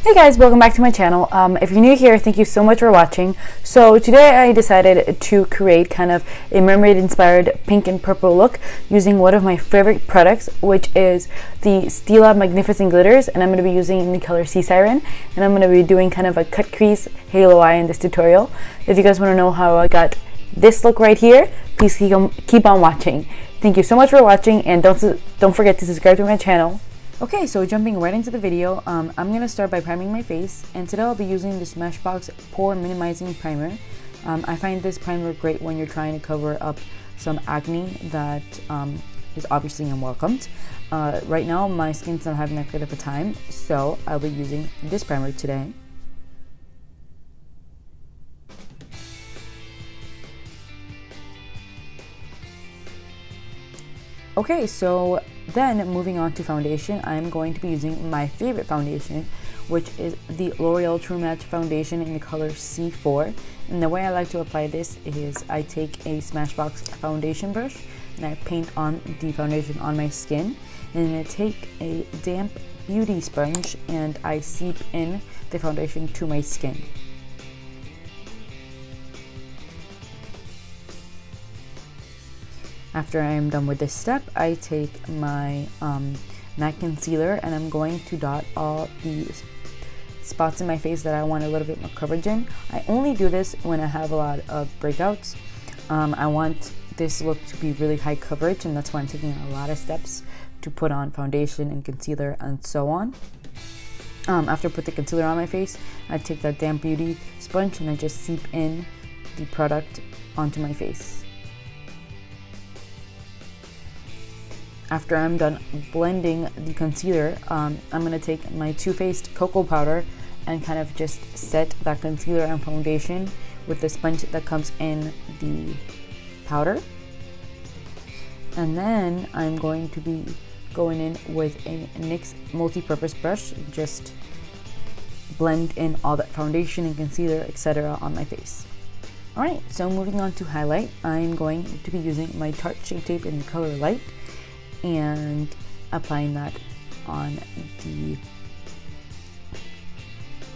Hey guys, welcome back to my channel. If you're new here, thank you so much for watching. So today I decided to create kind of a mermaid inspired pink and purple look using one of my favorite products, which is the STILA Magnificent Glitters, and I'm going to be using the color Sea Siren, and I'm going to be doing kind of a cut crease halo eye in this tutorial. If you guys want to know how I got this look right here, please keep on watching. Thank you so much for watching, and don't forget to subscribe to my channel. Okay, so jumping right into the video, I'm going to start by priming my face, and today I'll be using the Smashbox Pore Minimizing Primer. I find this primer great when you're trying to cover up some acne that is obviously unwelcomed. Right now, my skin's not having that great of a time, so I'll be using this primer today. Okay, so then moving on to foundation, I'm going to be using my favorite foundation, which is the L'Oreal True Match foundation in the color C4. And the way I like to apply this is I take a Smashbox foundation brush and I paint on the foundation on my skin. And then I take a damp beauty sponge and I seep in the foundation to my skin. After I am done with this step, I take my matte concealer and I'm going to dot all the spots in my face that I want a little bit more coverage in. I only do this when I have a lot of breakouts. I want this look to be really high coverage, and that's why I'm taking a lot of steps to put on foundation and concealer and so on. After I put the concealer on my face, I take that damp beauty sponge and I just seep in the product onto my face. After I'm done blending the concealer, I'm going to take my Too Faced cocoa powder and kind of just set that concealer and foundation with the sponge that comes in the powder. And then I'm going to be going in with a NYX multi-purpose brush, just blend in all that foundation and concealer, etc. on my face. Alright, so moving on to highlight, I'm going to be using my Tarte Shape Tape in the color Light and applying that on the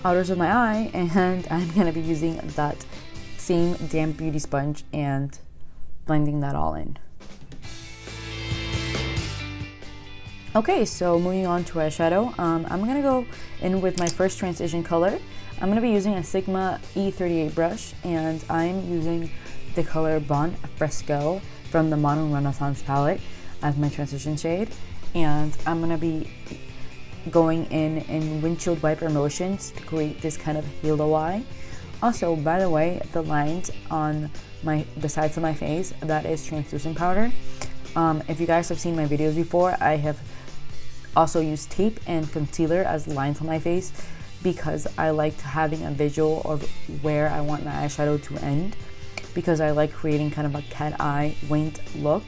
outers of my eye, and I'm going to be using that same damp beauty sponge and blending that all in. Okay, so moving on to eyeshadow, I'm going to go in with my first transition color. I'm going to be using a Sigma E38 brush, and I'm using the color Bon Fresco from the Modern Renaissance palette as my transition shade, and I'm going to be going in windshield wiper motions to create this kind of halo eye. Also, by the way, the lines on the sides of my face, that is translucent powder. If you guys have seen my videos before, I have also used tape and concealer as lines on my face because I liked having a visual of where I want my eyeshadow to end, because I like creating kind of a cat eye winged look,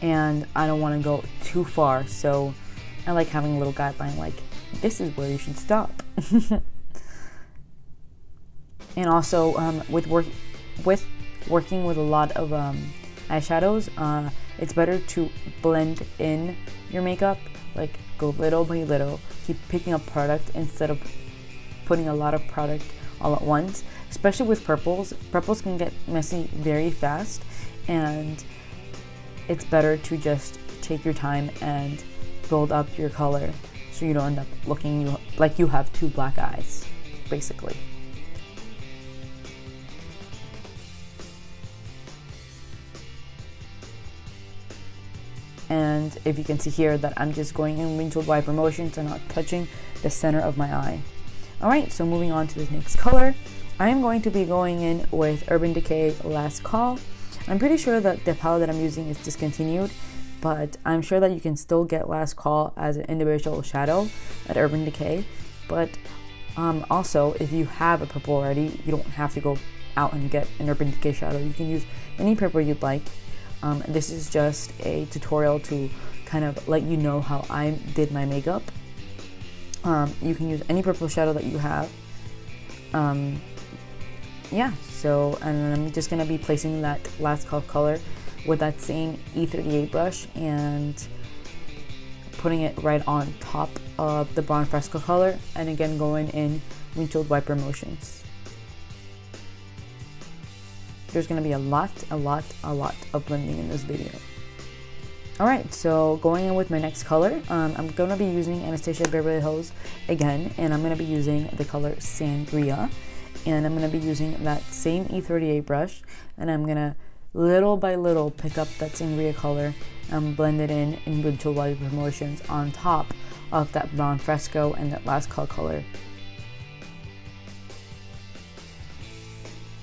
and I don't want to go too far, so I like having a little guideline like this is where you should stop. And also with working with a lot of eyeshadows, it's better to blend in your makeup, like go little by little, keep picking up product instead of putting a lot of product all at once, especially with purples. Purples can get messy very fast, and it's better to just take your time and build up your color so you don't end up looking like you have two black eyes, basically. And if you can see here that I'm just going in windshield wiper motions and not touching the center of my eye. Alright, so moving on to the next color, I am going to be going in with Urban Decay Last Call. I'm pretty sure that the palette that I'm using is discontinued, but I'm sure that you can still get Last Call as an individual shadow at Urban Decay. But also, if you have a purple already, you don't have to go out and get an Urban Decay shadow. You can use any purple you'd like. This is just a tutorial to kind of let you know how I did my makeup. You can use any purple shadow that you have. Yeah, so, and I'm just going to be placing that Last Call color with that same E38 brush and putting it right on top of the brown Fresco color, and again going in windshield wiper motions. There's going to be a lot of blending in this video. Alright, so going in with my next color, I'm going to be using Anastasia Beverly Hills again, and I'm going to be using the color Sangria, and I'm going to be using that same E38 brush, and I'm going to little by little pick up that Sangria color and blend it in windshield wiper motions on top of that brown Fresco and that Last Call color.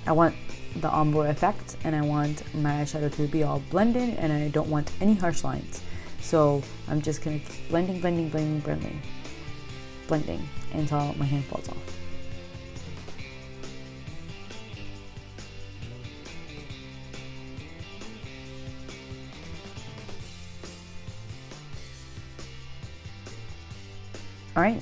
I want the ombre effect, and I want my eyeshadow to be all blended, and I don't want any harsh lines. So I'm just gonna keep blending until my hand falls off. Alright,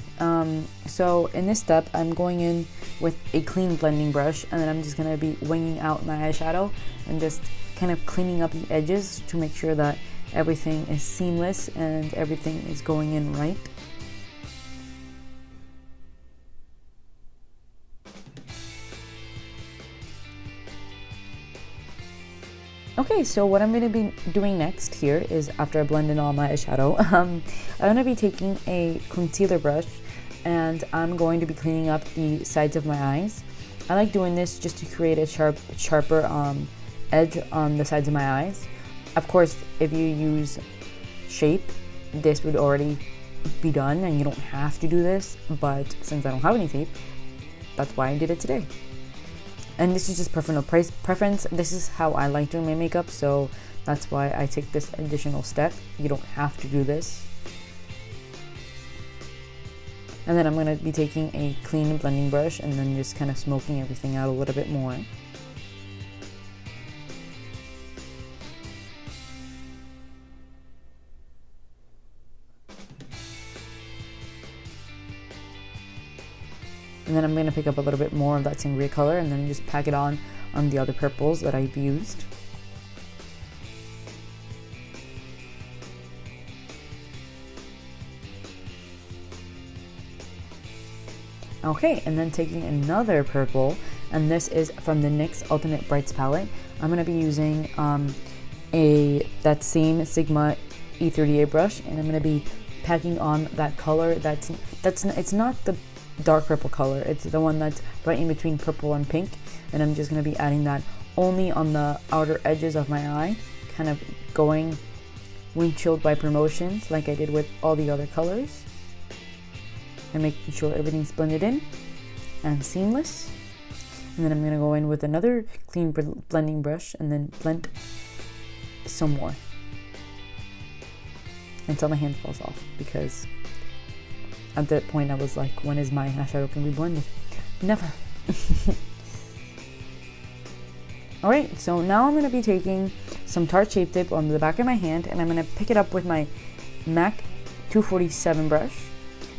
so in this step, I'm going in with a clean blending brush, and then I'm just going to be winging out my eyeshadow and just kind of cleaning up the edges to make sure that everything is seamless and everything is going in right. Okay, so what I'm going to be doing next here is, after I blend in all my eyeshadow, I'm going to be taking a concealer brush, and I'm going to be cleaning up the sides of my eyes. I like doing this just to create a sharper edge on the sides of my eyes. Of course, if you use shape, this would already be done and you don't have to do this, but since I don't have any tape, that's why I did it today. And this is just personal preference. This is how I like doing my makeup, so that's why I take this additional step. You don't have to do this. And then I'm going to be taking a clean blending brush and then just kind of smoking everything out a little bit more. And then I'm going to pick up a little bit more of that Sangria color and then just pack it on the other purples that I've used. Okay, and then taking another purple, and this is from the NYX Ultimate Brights palette. I'm going to be using that same Sigma E38 brush, and I'm going to be packing on that color. It's not the dark purple color, it's the one that's right in between purple and pink, and I'm just going to be adding that only on the outer edges of my eye, kind of going windshield wiper motions like I did with all the other colors, and making sure everything's blended in and seamless. And then I'm going to go in with another clean blending brush and then blend some more until my hand falls off, because at that point I was like, when is my eyeshadow going to be blended? Never. Alright, so now I'm going to be taking some Tarte Shape Tape on the back of my hand, and I'm going to pick it up with my MAC 247 brush,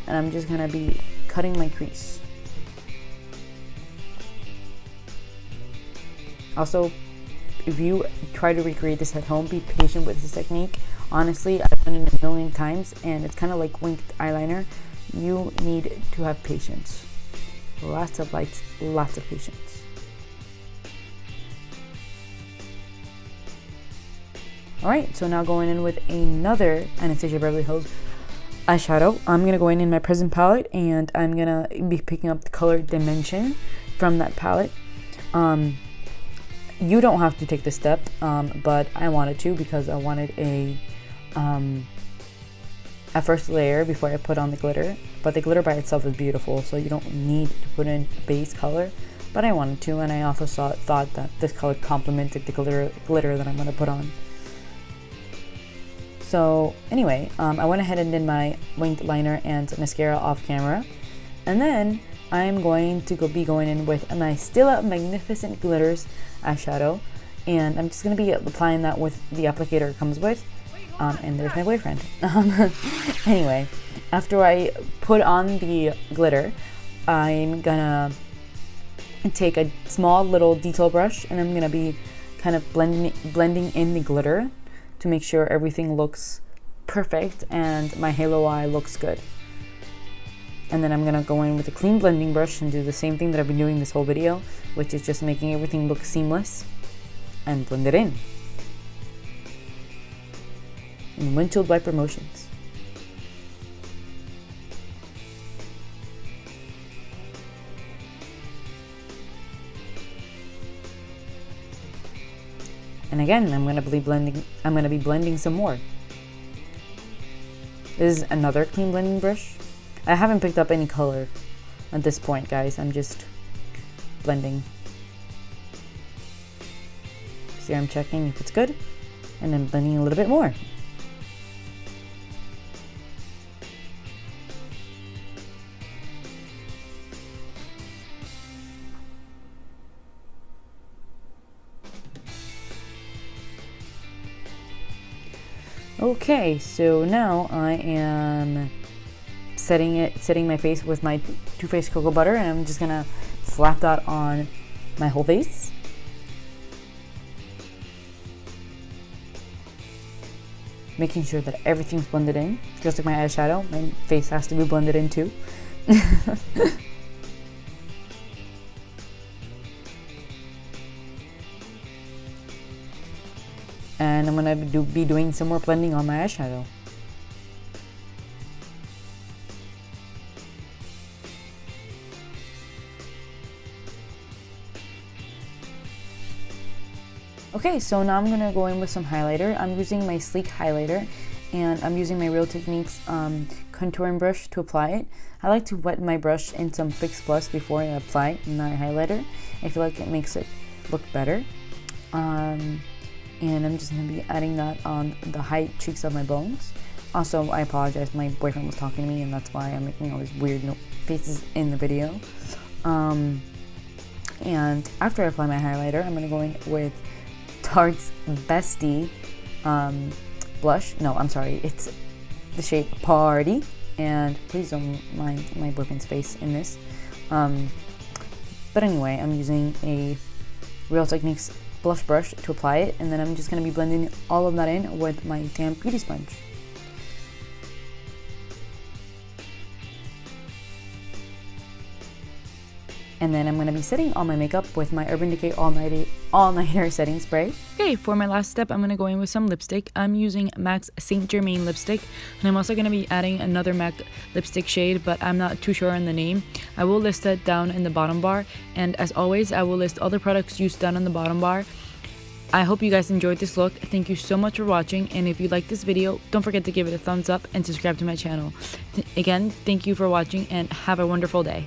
and I'm just going to be cutting my crease. Also, if you try to recreate this at home, be patient with this technique. Honestly, I've done it a million times, and it's kind of like winged eyeliner. You need to have patience. Lots of lights, lots of patience. Alright, so now going in with another Anastasia Beverly Hills eyeshadow. I'm going to go in my Prism palette, and I'm going to be picking up the color Dimension from that palette. You don't have to take this step, but I wanted to because I wanted a first layer before I put on the glitter. But the glitter by itself is beautiful, so you don't need to put in base color, but I wanted to, and I also thought that this color complemented the glitter that I'm going to put on. So anyway, I went ahead and did my winged liner and mascara off camera, and then I'm going to be going in with my STILA Magnificent Glitters eyeshadow, and I'm just going to be applying that with the applicator it comes with. And there's my boyfriend. Anyway, after I put on the glitter, I'm gonna take a small little detail brush, and I'm gonna be kind of blending in the glitter to make sure everything looks perfect and my halo eye looks good. And then I'm gonna go in with a clean blending brush and do the same thing that I've been doing this whole video, which is just making everything look seamless, and blend it in windshield wiper motions. And again, I'm gonna be blending some more. This is another clean blending brush. I haven't picked up any color at this point, guys. I'm just blending. See, I'm checking if it's good, and then blending a little bit more. Okay, so now I am setting my face with my Too Faced Cocoa Butter, and I'm just gonna slap that on my whole face. Making sure that everything's blended in. Just like my eyeshadow, my face has to be blended in too. And I'm gonna be doing some more blending on my eyeshadow. Okay, so now I'm gonna go in with some highlighter. I'm using my sleek highlighter, and I'm using my Real Techniques contouring brush to apply it. I like to wet my brush in some Fix Plus before I apply my highlighter. I feel like it makes it look better. And I'm just going to be adding that on the high cheeks of my bones. Also, I apologize, my boyfriend was talking to me, and that's why I'm making all these weird faces in the video. And after I apply my highlighter, I'm going to go in with Tarte's Bestie blush. No, I'm sorry, it's the shade Paaarty. And please don't mind my boyfriend's face in this. But anyway, I'm using a Real Techniques blush brush to apply it, and then I'm just going to be blending all of that in with my damp beauty sponge. And then I'm going to be setting all my makeup with my Urban Decay All-Nighter Setting Spray. Okay, for my last step, I'm going to go in with some lipstick. I'm using MAC's Saint Germain lipstick, and I'm also going to be adding another MAC lipstick shade, but I'm not too sure on the name. I will list that down in the bottom bar, and as always, I will list all the products used down in the bottom bar. I hope you guys enjoyed this look. Thank you so much for watching, and if you like this video, don't forget to give it a thumbs up and subscribe to my channel. Again, thank you for watching, and have a wonderful day.